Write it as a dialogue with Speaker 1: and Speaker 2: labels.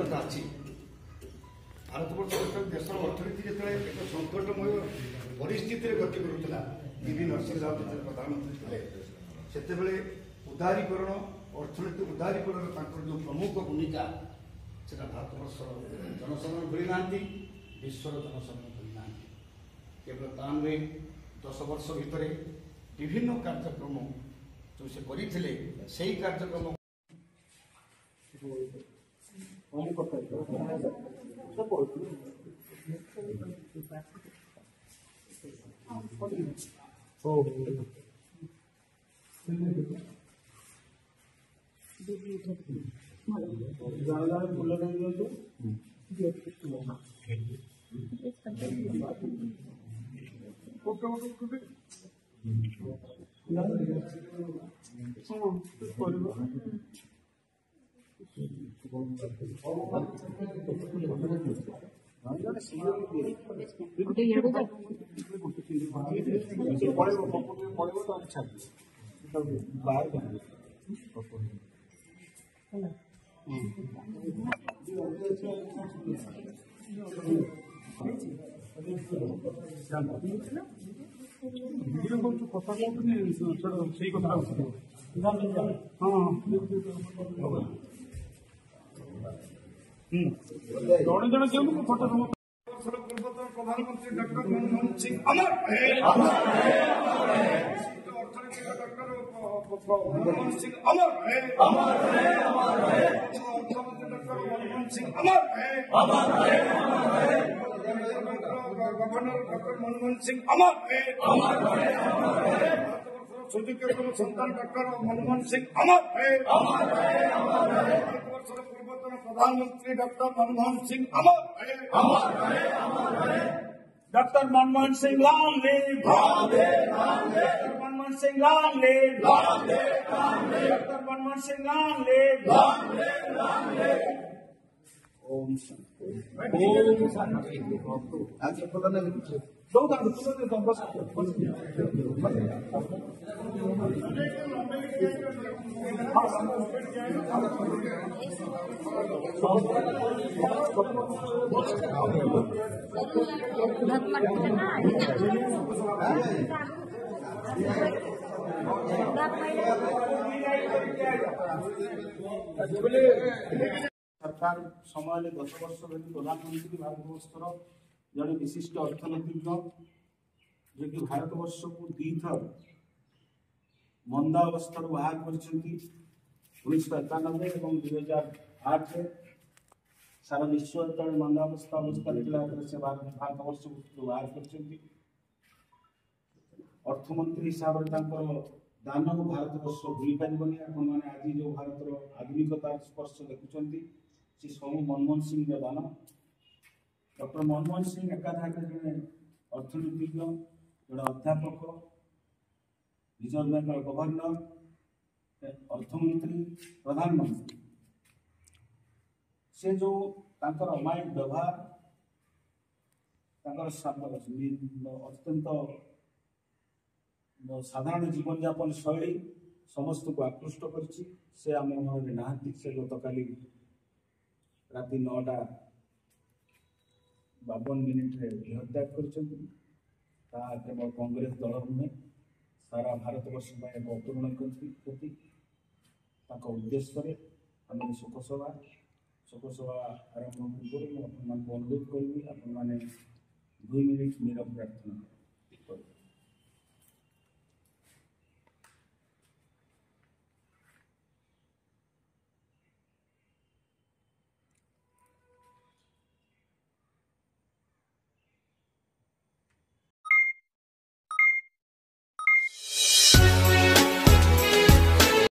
Speaker 1: କଥା ଅଛି भारतवर्ष देशर अर्थनीति जो एक संकटमय परिस्थिति गति करूला पीवी नरसिंह राव जो प्रधानमंत्री थे से उदारीकरण अर्थनीति उदारीकरण जो प्रमुख भूमिका से भारतवर्ष जनसाधारण भूली ना विश्वर जनसाधारण भूली ना केवल तान 10 वर्ष भितर विभिन्न कार्यक्रम जो से करते से कार्यक्रम पूर्वतन प्रधानमंत्री डॉक्टर मनमोहन सिंह अमर अर्थनीति डॉक्टर मनमोहन सिंह अमर अर्थमंत्री डॉक्टर मनमोहन सिंह अमर गवर्नर डॉक्टर मनमोहन सिंह अमर सुदीर्घतम संतान डॉक्टर मनमोहन सिंह अमर पूर्वतन प्रधानमंत्री डॉक्टर मनमोहन सिंह अमर doctor Manmohan Singh long live doctor Manmohan Singh long live doctor Manmohan Singh long live ओम शांति आज पता नहीं दो सरकार समय 10 वर्ष प्रधानमंत्री भारतवर्षर जड़े विशिष्ट अर्थनीतिज्ञ जो कि भारतवर्ष को 2 थर मंदा अवस्था बाहर कर 1991 और 2008 सारा विश्व जो मंदा अवस्था से भारतवर्ष को बाहर कर अर्थमंत्री हिसाब से दान भारतवर्ष भूल पारबनी आपने आज जो भारत आधुनिकता स्पर्श देखुं से सब मनमोहन सिंह दान डॉक्टर मनमोहन सिंह एकाधारे जड़े अर्थनीतिज्ञ जड़े अध्यापक रिजर्व बैंक गवर्नर अर्थमंत्री प्रधानमंत्री से जो अमायिक व्यवहार अत्यंत साधारण जीवन यापन शैली समस्त को आकृष्ट करछि से आम मन नहांती से गतकाली राति 9:52 देहत्याग कर केवल कांग्रेस दल नुहे सारा भारतवर्ष में एक अपूर्ण क्षति उद्देश्य आम शोकसभा आरंभ पूर्व अनुरोध करी आप 2 मिनिट नीरव प्रार्थना।